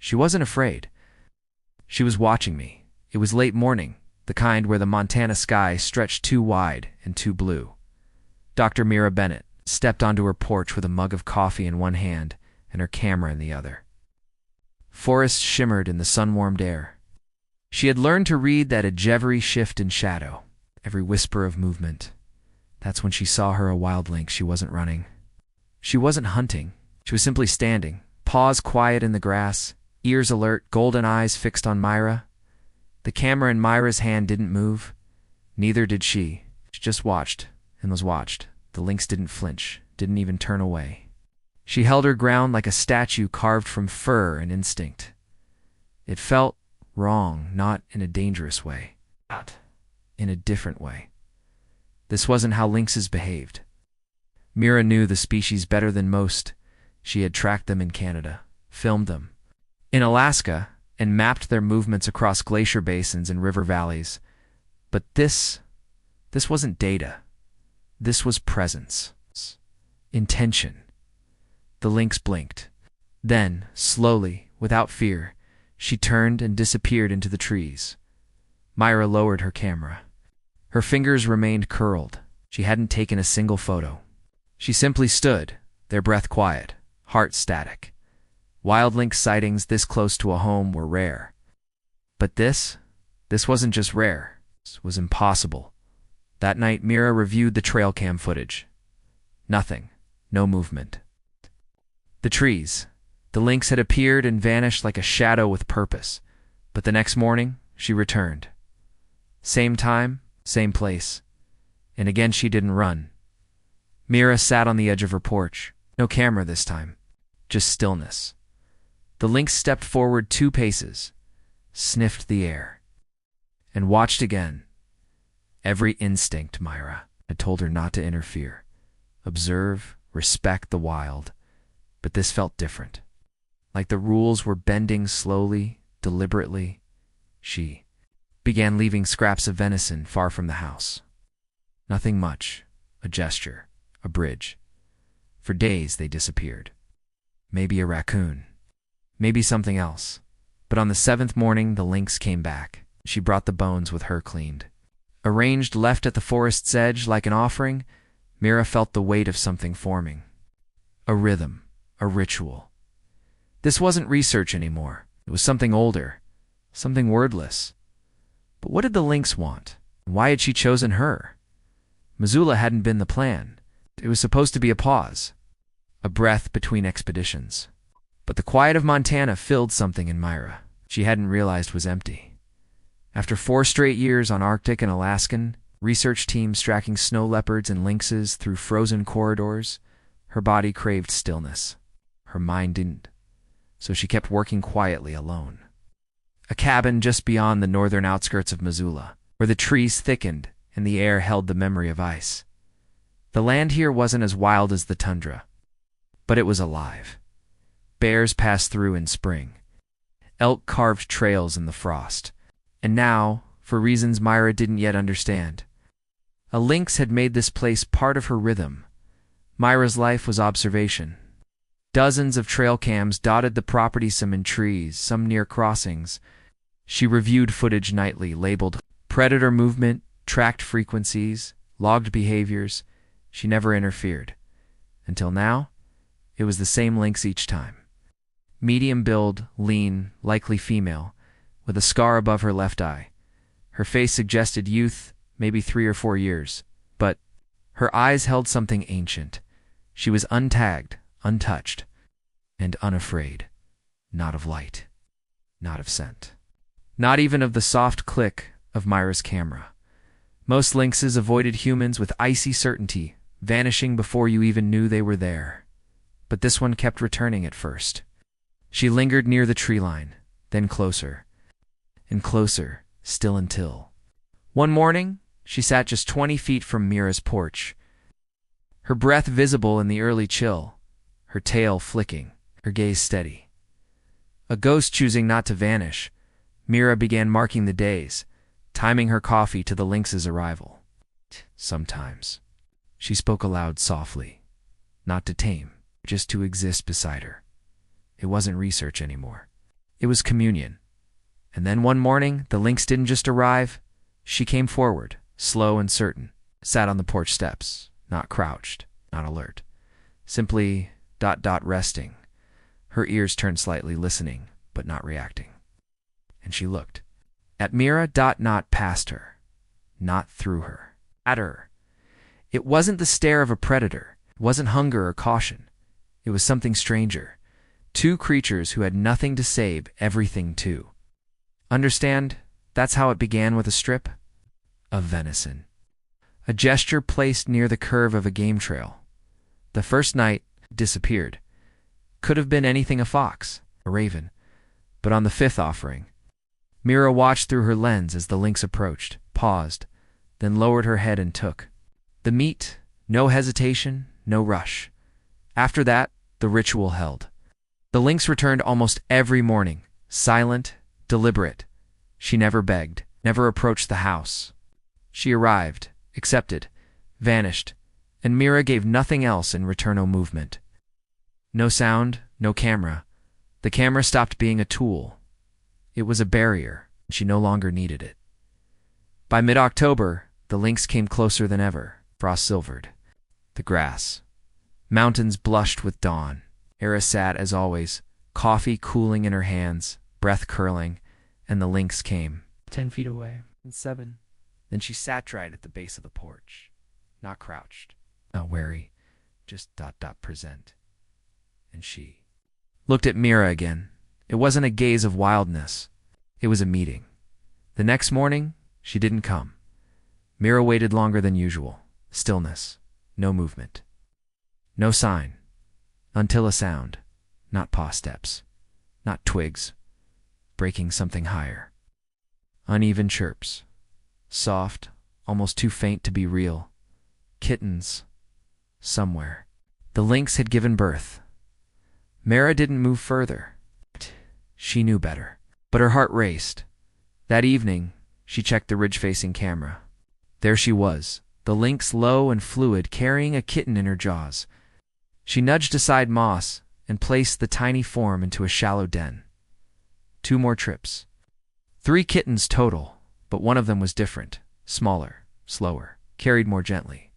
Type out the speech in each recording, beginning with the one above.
She wasn't afraid. She was watching me. It was late morning, the kind where the Montana sky stretched too wide and too blue. Dr. Mira Bennett stepped onto her porch with a mug of coffee in one hand and her camera in the other. Forests shimmered in the sun-warmed air. She had learned to read that every shift in shadow, every whisper of movement. That's when she saw her a wild lynx. She wasn't running. She wasn't hunting. She was simply standing, paws quiet in the grass, ears alert, golden eyes fixed on Myra. The camera in Myra's hand didn't move. Neither did she. She just watched and was watched. The lynx didn't flinch, didn't even turn away. She held her ground like a statue carved from fur and instinct. It felt wrong, not in a dangerous way, not in a different way. This wasn't how lynxes behaved. Mira knew the species better than most. She had tracked them in Canada, filmed them in Alaska, and mapped their movements across glacier basins and river valleys. But this wasn't data. This was presence, intention. The lynx blinked. Then, slowly, without fear, she turned and disappeared into the trees. Myra lowered her camera. Her fingers remained curled. She hadn't taken a single photo. She simply stood, their breath quiet, heart static. Wild lynx sightings this close to a home were rare. But this wasn't just rare. This was impossible. That night, Mira reviewed the trail cam footage. Nothing. No movement. The trees. The lynx had appeared and vanished like a shadow with purpose. But the next morning, she returned. Same time, same place. And again she didn't run. Mira sat on the edge of her porch. No camera this time. Just stillness. The lynx stepped forward 2 paces, sniffed the air, and watched again. Every instinct, Myra, had told her not to interfere. Observe, respect the wild. But this felt different. Like the rules were bending slowly, deliberately. She began leaving scraps of venison far from the house. Nothing much. A gesture. A bridge. For days they disappeared. Maybe a raccoon. Maybe something else. But on the 7th morning, the lynx came back. She brought the bones with her cleaned. Arranged left at the forest's edge like an offering, Mira felt the weight of something forming. A rhythm. A ritual. This wasn't research anymore. It was something older. Something wordless. But what did the lynx want? Why had she chosen her? Missoula hadn't been the plan. It was supposed to be a pause. A breath between expeditions. But the quiet of Montana filled something in Myra she hadn't realized was empty. After 4 straight years on Arctic and Alaskan, research teams tracking snow leopards and lynxes through frozen corridors, her body craved stillness. Her mind didn't. So she kept working quietly alone. A cabin just beyond the northern outskirts of Missoula, where the trees thickened and the air held the memory of ice. The land here wasn't as wild as the tundra, but it was alive. Bears passed through in spring. Elk carved trails in the frost. And now, for reasons Myra didn't yet understand, a lynx had made this place part of her rhythm. Myra's life was observation. Dozens of trail cams dotted the property, some in trees, some near crossings. She reviewed footage nightly, labeled predator movement, tracked frequencies, logged behaviors. She never interfered. Until now, it was the same lynx each time. Medium build, lean, likely female, with a scar above her left eye. Her face suggested youth, maybe 3 or 4 years. But her eyes held something ancient. She was untagged, untouched, and unafraid. Not of light. Not of scent. Not even of the soft click of Myra's camera. Most lynxes avoided humans with icy certainty, vanishing before you even knew they were there. But this one kept returning at first. She lingered near the tree line, then closer. And closer, still until. One morning, she sat just 20 feet from Mira's porch. Her breath visible in the early chill, her tail flicking, her gaze steady. A ghost choosing not to vanish, Mira began marking the days, timing her coffee to the lynx's arrival. Sometimes. She spoke aloud softly, not to tame, just to exist beside her. It wasn't research anymore. It was communion. And then one morning, the lynx didn't just arrive. She came forward, slow and certain, sat on the porch steps, not crouched, not alert, simply resting, her ears turned slightly, listening, but not reacting. And she looked. At Mira. Not past her, not through her, at her. It wasn't the stare of a predator. It wasn't hunger or caution. It was something stranger. Two creatures who had nothing to say, everything to. Understand, that's how it began, with a strip of venison. A gesture placed near the curve of a game trail. The first night, disappeared. Could have been anything, a fox, a raven. But on the fifth offering, Mira watched through her lens as the lynx approached, paused, then lowered her head and took the meat. No hesitation, no rush. After that, the ritual held. The lynx returned almost every morning, silent, deliberate. She never begged, never approached the house. She arrived, accepted, vanished, and Mira gave nothing else in return. No movement. No sound, no camera. The camera stopped being a tool. It was a barrier, and she no longer needed it. By mid-October, the lynx came closer than ever. Frost silvered the grass. Mountains blushed with dawn. Era sat, as always, coffee cooling in her hands, breath curling, and the lynx came. 10 feet away. And 7. Then she sat right at the base of the porch. Not crouched, not wary, just present. And she looked at Mira again. It wasn't a gaze of wildness. It was a meeting. The next morning, she didn't come. Mira waited longer than usual. Stillness. No movement. No sign. Until a sound. Not paw steps. Not twigs. Breaking something higher. Uneven chirps. Soft, almost too faint to be real. Kittens. Somewhere. The lynx had given birth. Mira didn't move further. She knew better. But her heart raced. That evening, she checked the ridge-facing camera. There she was, the lynx, low and fluid, carrying a kitten in her jaws. She nudged aside moss and placed the tiny form into a shallow den. 2 more trips. 3 kittens total, but one of them was different, smaller, slower, carried more gently.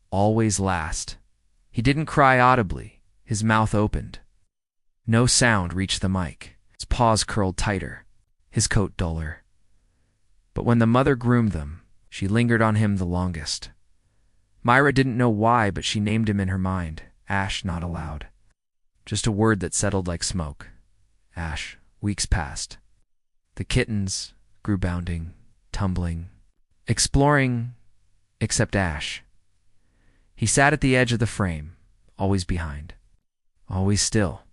Always last. He didn't cry audibly. His mouth opened. No sound reached the mic. His paws curled tighter, his coat duller. But when the mother groomed them, she lingered on him the longest. Myra didn't know why, but she named him in her mind. Ash, not aloud. Just a word that settled like smoke. Ash. Weeks passed. The kittens grew, bounding, tumbling, exploring, except Ash. He sat at the edge of the frame, always behind, always still.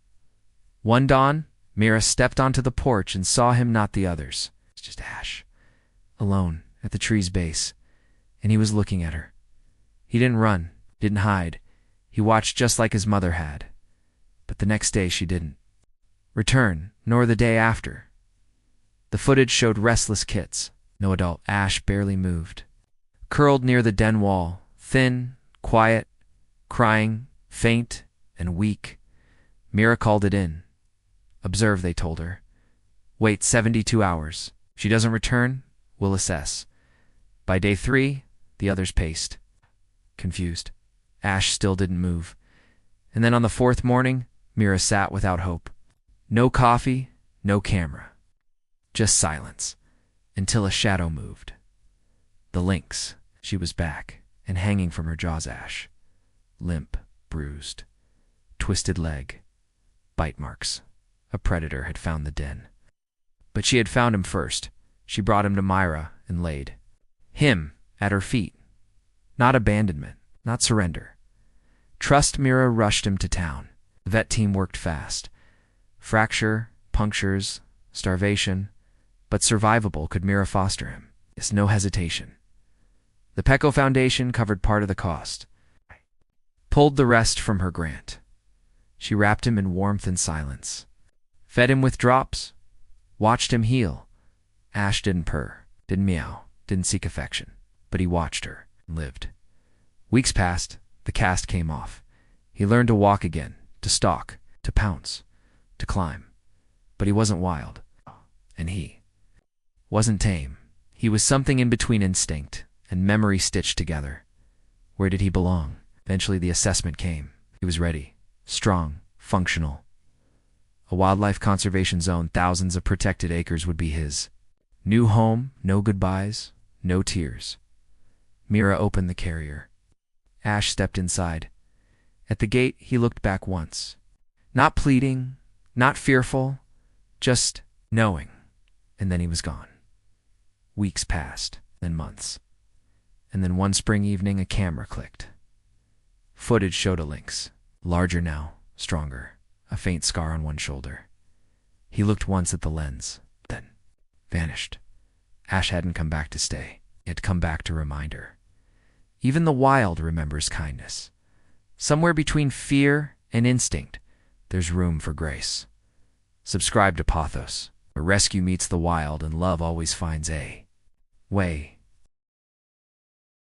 One dawn, Mira stepped onto the porch and saw him, not the others. It's just Ash, alone at the tree's base, and he was looking at her. He didn't run, didn't hide. He watched just like his mother had. But the next day she didn't return, nor the day after. The footage showed restless kits. No adult. Ash barely moved. Curled near the den wall, thin, quiet, crying, faint, and weak. Mira called it in. Observe, they told her. Wait 72 hours. If she doesn't return, we'll assess. By day 3, the others paced. Confused. Ash still didn't move. And then on the 4th morning, Mira sat without hope. No coffee, no camera. Just silence, until a shadow moved. The lynx. She was back, and hanging from her jaws. Ash. Limp, bruised, twisted leg, bite marks. A predator had found the den. But she had found him first. She brought him to Myra and laid him at her feet. Not abandonment, not surrender. Trust. Mira rushed him to town. The vet team worked fast. Fracture, punctures, starvation, but survivable. Could Mira foster him? Yes, no hesitation. The Pecco Foundation covered part of the cost. Pulled the rest from her grant. She wrapped him in warmth and silence. Fed him with drops. Watched him heal. Ash didn't purr, didn't meow, didn't seek affection. But he watched her and lived. Weeks passed. The cast came off. He learned to walk again, to stalk, to pounce, to climb. but he wasn't wild. And he wasn't tame. He was something in between instinct and memory stitched together. Where did he belong? Eventually the assessment came. He was ready, strong, functional. A wildlife conservation zone, thousands of protected acres would be his. New home, no goodbyes, no tears. Mira opened the carrier. Ash stepped inside. At the gate, he looked back once. Not pleading, not fearful, just knowing. And then he was gone. Weeks passed, then months. And then one spring evening, a camera clicked. Footage showed a lynx, larger now, stronger, a faint scar on one shoulder. He looked once at the lens, then vanished. Ash hadn't come back to stay. He had come back to remind her. Even the wild remembers kindness. Somewhere between fear and instinct, there's room for grace. Subscribe to Pawthos, where rescue meets the wild and love always finds a way.